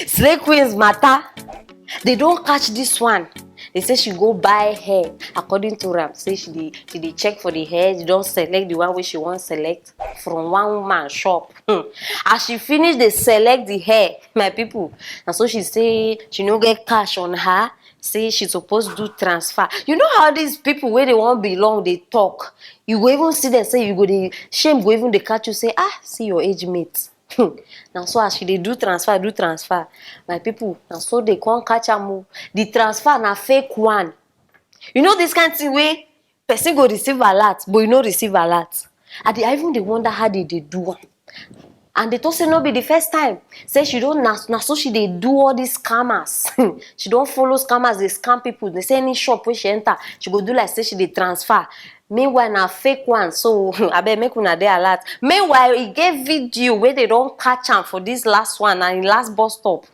Slay queens matter. They don't catch this one. They say she go buy hair. According to Ram, say she dey check for the hair. She don't select the one wey she wan select from one woman shop. As she finish, dey select the hair, my people. And so she say she no get cash on her. Say she suppose do transfer. You know how these people wey they wan belong they talk. You go even see them say you go dey shame go even dey catch you say see your age mate. Now so as she dey do transfer, my people. Now so they can't catch am. The transfer na fake one. You know this kind of thing where person go receive alert, but you no receive alert. And I even dey wonder how they do am. And they talk say no be the first time. Say she don't na so she dey do all these scammers. She don't follow scammers, they scam people. They say any shop where she enter, she go do like say she dey transfer. Meanwhile, na fake one. So I bet make una dey alert. Meanwhile, he gave video where they don't catch am for this last one and the last bus stop.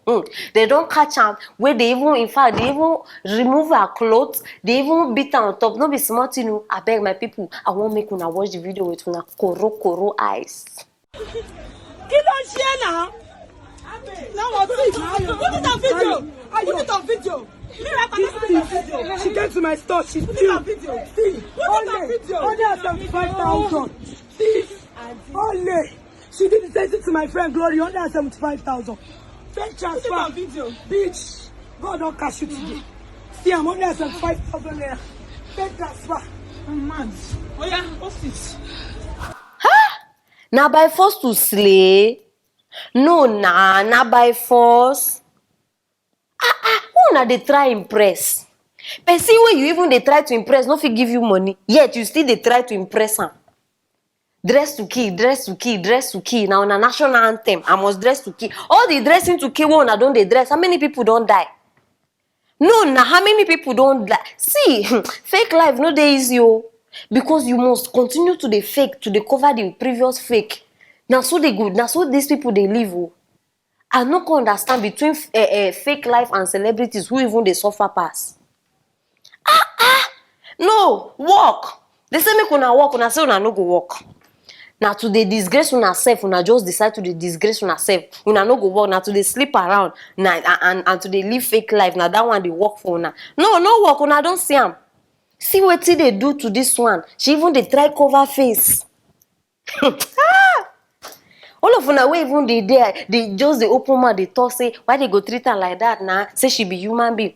They don't catch am where they even, in fact, they even remove her clothes. They even beat her on top. No be smart, you know. I beg my people, I won't make una watch the video with una koro eyes. Kí ló ń ṣe náà? Now put it on video. Put it on video. She came to my store. She steal. Put it on video. Only 75,000. Only. She did the same thing to my friend Glory. Only 75,000. Fake transfer. Put it on video. Bitch, God don't catch you today. See, I'm only 75,000 there. Fake transfer. I'm mad. Oh yeah, what's this? Now by force to slay? No, na by force. Who na they try impress? Person where you even they try to impress, no fit give you money. Yet you still they try to impress am. Dress to kill, dress to kill, dress to kill. Now on a national anthem, I must dress to kill. All the dressing to kill one, I don't they dress. How many people don't die? No, na how many people don't die? See, fake life no dey easy o. Because you must continue to the fake, to the cover the previous fake. Now so they good. Now so these people they live. Oh. I no can understand between fake life and celebrities who even they suffer pass. No, walk. They say make una walk, una say una no go walk. Now to the disgrace una self, una just decide to the disgrace una self. Una no go walk. Now to the sleep around, and to the live fake life. Now that one they work for una. No walk. Una don't see am. See what they do to this one. She even they try cover face. All of una way even they there, they just the open mouth, they talk say why they go treat her like that now? Say she be human being.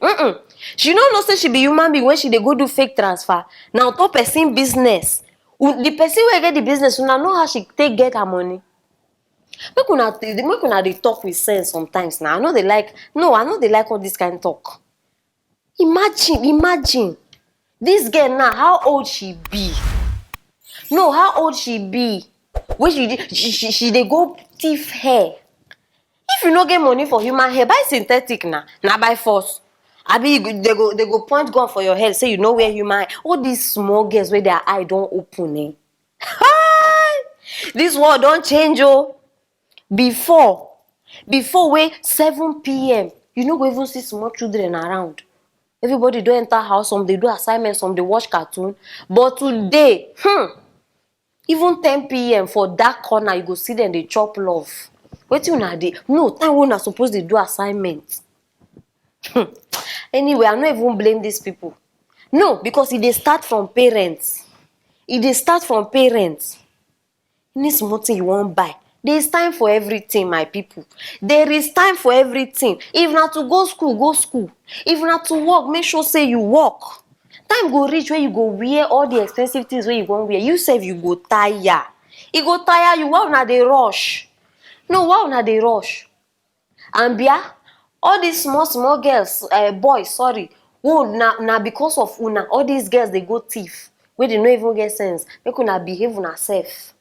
She don't know say she be human being when she they go do fake transfer. Now top person business. The person will get the business, una know how she take get her money. Make una they talk with sense sometimes now. I know they like all this kind of talk. Imagine. This girl now, how old she be? No, how old she be? When she they go thief hair. If you no get money for human hair, buy synthetic now. Now buy force. Abi they go point gun for your head. Say you know where human hair. All these small girls where their eye don't open. This world don't change. Oh, before where 7 p.m. you no go even see small children around. Everybody do enter house, some they do assignments, some they watch cartoon. But today, even 10 p.m. for that corner, you go see them, they chop love. Wait till now, no, time when I suppose they do assignments. Anyway, I don't even blame these people. No, because they start from parents. If they start from parents, any small thing you won't buy. There is time for everything, my people. There is time for everything. If not to go school, go school. If not to work, make sure say you work. Time go reach where you go wear all the expensive things where you won't wear. You say you go tire. You go tire you. Why una dey rush? No, why una dey rush? And all these small girls, boys, sorry. Oh, na because of una, all these girls they go thief. Where they no even get sense. Make una behave una self.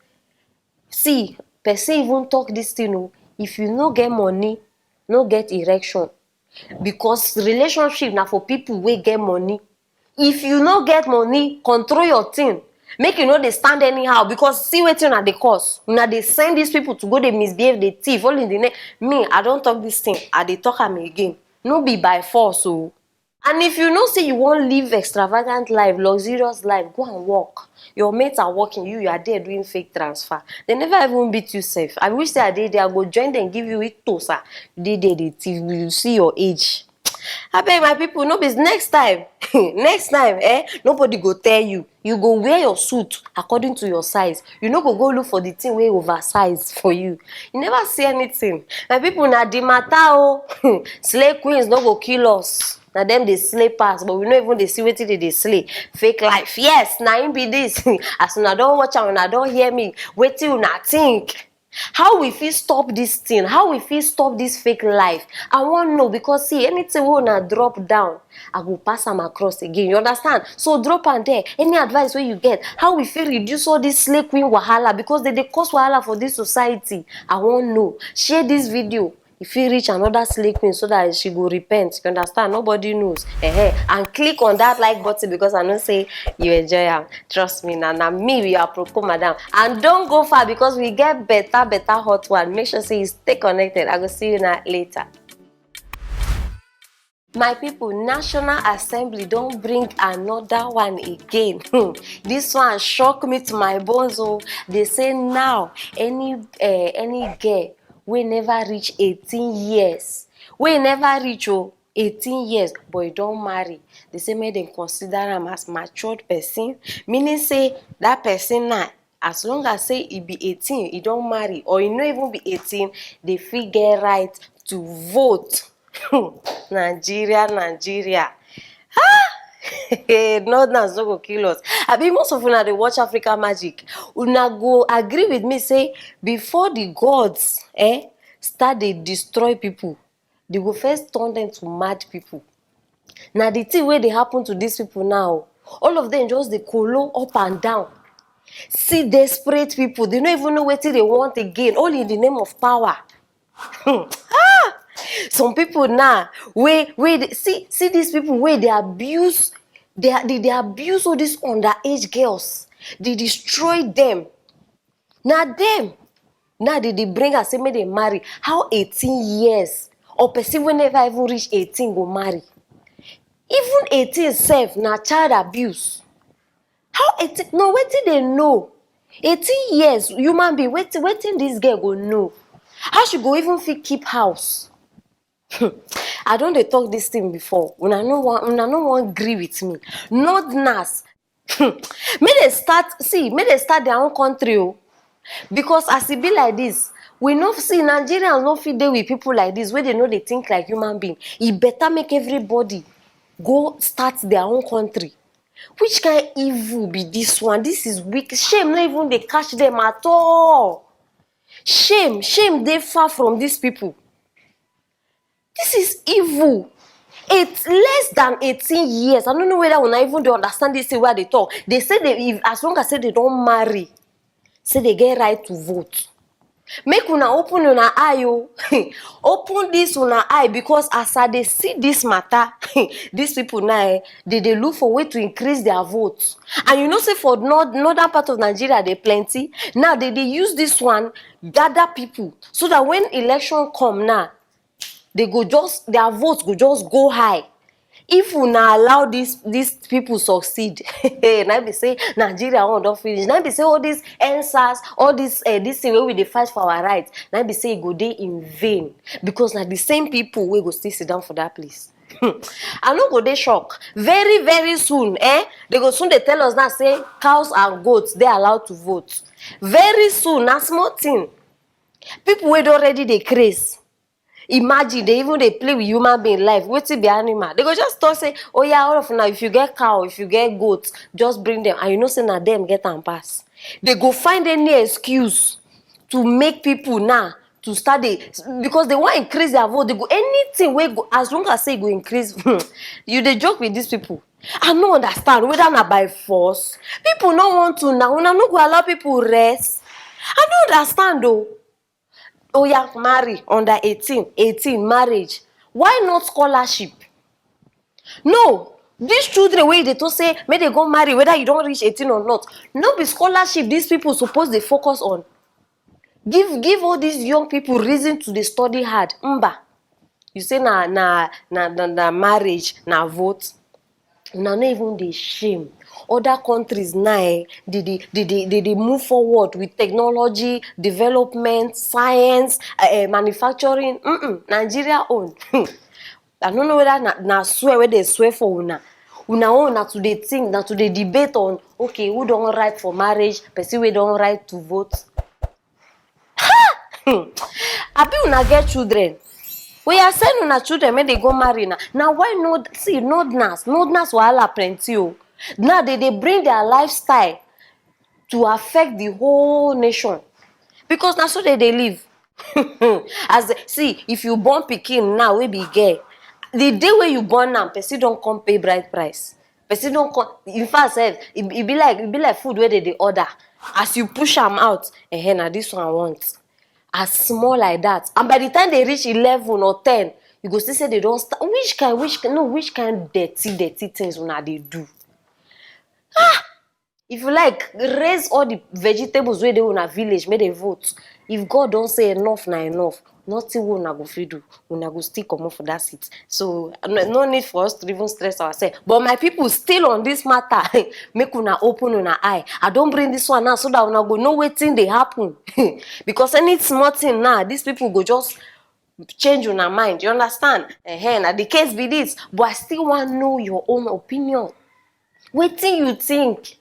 See. Person even talk this thing, if you no get money, no get erection. Because relationship now for people wey get money. If you no get money, control your thing. Make you know they stand anyhow. Because see wetin una dey cause. Una dey send these people to go they misbehave, they thief. All in the name. Me, I don't talk this thing. I dey talk am again. No be by force. And if you know say you wan live extravagant life, luxurious life, go and work. Your mates are working, you are there doing fake transfer. They never even beat you safe. I wish say I dey there, I go join them, give you itosa. You dey there, dey thief, you see your age. Abeg my people, no be next time. Next time, nobody go tell you. You go wear your suit according to your size. You no go look for the thing wey oversize for you. You never see anything. My people, na the matter o. Slay queens no go kill us. Na dem dey slay pass, but we no even dey see wetin dey slay. Fake life, yes, na im be this. As una don watch am, una don hear me, wetin una think? How we fit stop this thing? How we fit stop this fake life? I wan know, because see, anything wey una drop down, I go pass am across again. You understand? So drop am there. Any advice wey you get, how we fit reduce all this slay queen wahala, because they dey cause wahala for this society. I wan know. Share this video. If you reach another slay queen so that she go repent, you understand? Nobody knows. And click on that like button, because I know say you enjoy am. Trust me, na me we are Aproko madam. And don't go far, because we get better hot one. Make sure say you stay connected. I go see you now later. My people, National Assembly don't bring another one again. This one shock me to my bones. Oh, they say now any girl we never reach 18 years, we never reach 18 years, but you don't marry, they say make them consider am as matured person, meaning say that person now, as long as say he be 18, he don't marry, or he no even be 18, they fit get right to vote. Nigeria. Northerners no go kill us. I mean, most of una dey watch Africa Magic, una go agree with me say before the gods start dey destroy people, they go first turn them to mad people. Now the thing wey dey happen to these people now, all of them just dey kolo up and down. See desperate people, they no even know wetin they want again, all in the name of power. Some people now, see these people where they abuse, they abuse all these underage girls. They destroy them. Now they bring us say make they marry. How 18 years or person will never even reach 18 go marry? Even 18 self na child abuse. How 18? No, wetin they know? 18 years human being, wetin this girl go know? How she go even fit keep house? I don't dey talk this thing before. Una no wan agree with me. Northerners, may they start their own country. Because as it be like this, we no see Nigerians no fit dey with people like this, where they know they think like human being. It better make everybody go start their own country. Which kind of evil be this one? This is weak. Shame not even they catch them at all. Shame they far from these people. This is evil. It's less than 18 years. I don't know whether when I even don't understand this where they talk. They say as long as they don't marry, say they get right to vote. Make una open una eye. Open this una eye, because as I they see this matter, these people now they look for way to increase their votes. And you know, say for northern part of Nigeria they plenty. Now they use this one gather people, so that when election come now, they go just, their votes go just go high. If we now allow these people succeed, now be say Nigeria don't finish. Now be say all these answers, all this thing where we dey fight for our rights, now be say it go dey in vain, because now the same people will go still sit down for that place. I no go dey shock. Very soon, they go soon they tell us now say cows and goats they allowed to vote. Very soon, na small thing. People wey already dey craze. Imagine they play with human being life. Wait till be animal. They go just talk say, oh yeah, all of now if you get cow, if you get goats, just bring them. And you know say na them get and pass. They go find any excuse to make people now to start because they want to increase their vote. They go anything wey go, as long as say go increase. You dey joke with these people. I no understand whether na by force. People no want to now. Una no go allow people rest. I don't understand though. Oh yeah, marry under 18 marriage. Why not scholarship? No, these children where they to say may they go marry whether you don't reach 18 or not. No be scholarship these people suppose they focus on. Give all these young people reason to they study hard. Mba. you say na marriage, na vote. Una no even dey shame. Other countries now, they move forward with technology, development, science, manufacturing. Nigeria own. I don't know whether na swear where they swear for una. Una own na to dey think, na to dey debate on, okay, who don't right for marriage, person we don't right to vote. Abi una get children. We are sending una children when they go marry now. Now why not see nodnas wahala plenty o. Now they bring their lifestyle to affect the whole nation. Because now so they live. See, if you born pikin now, we be girl. The day when you born now, person don't come pay bride price. Person don't come. In fact, it be like food where they order. As you push them out, now this one I want. As small like that, and by the time they reach 11 or 10, you go still say they don't start. Which kind dirty things una they do? If you like, raise all the vegetables where they in a village, make they vote. If God don't say enough, na enough. Nothing we una go fit do. Una go still come up for that seat. So no need for us to even stress ourselves. But my people still on this matter, make una open una eye. I don't bring this one now so that una go know wetin dey happen. Because any small thing now, these people go just change una mind. You understand? Now the case be this, but I still want to know your own opinion. Wetin you think?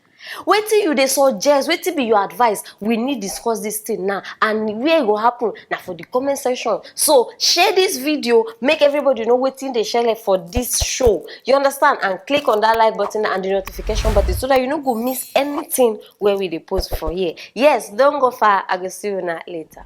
Wetin you dey suggest? Wetin be your advice? We need discuss this thing now, and where it go happen now for the comment section. So share this video, make everybody know wetin dey share for this show. You understand? And click on that like button and the notification button so that you no go miss anything where we dey post for here. Yes, don't go far. I go see you later.